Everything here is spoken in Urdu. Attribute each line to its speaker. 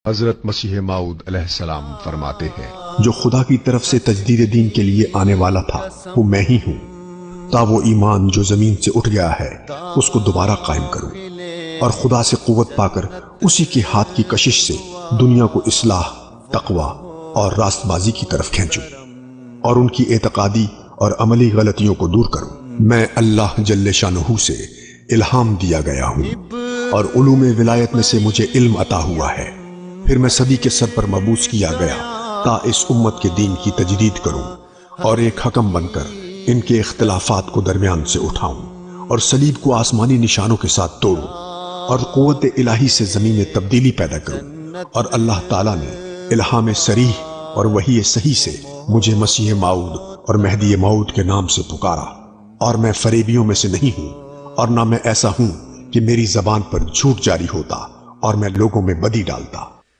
Speaker 1: حضرت مسیح موعود علیہ السلام فرماتے ہیں،
Speaker 2: جو خدا کی طرف سے تجدید دین کے لیے آنے والا تھا وہ میں ہی ہوں، تا وہ ایمان جو زمین سے اٹھ گیا ہے اس کو دوبارہ قائم کروں اور خدا سے قوت پا کر اسی کے ہاتھ کی کشش سے دنیا کو اصلاح، تقوی اور راست بازی کی طرف کھینچوں اور ان کی اعتقادی اور عملی غلطیوں کو دور کروں۔ میں اللہ جل شانہ سے الہام دیا گیا ہوں اور علوم ولایت میں سے مجھے علم عطا ہوا ہے، پھر میں صدی کے سر پر مبعوث کیا گیا تا اس امت کے دین کی تجدید کروں اور ایک حکم بن کر ان کے اختلافات کو درمیان سے اٹھاؤں اور صلیب کو آسمانی نشانوں کے ساتھ توڑوں اور قوت الہی سے زمین میں تبدیلی پیدا کروں۔ اور اللہ تعالیٰ نے الہام صریح اور وحی صحیح سے مجھے مسیح موعود اور مہدی موعود کے نام سے پکارا، اور میں فریبیوں میں سے نہیں ہوں، اور نہ میں ایسا ہوں کہ میری زبان پر جھوٹ جاری ہوتا اور میں لوگوں میں بدی ڈالتا۔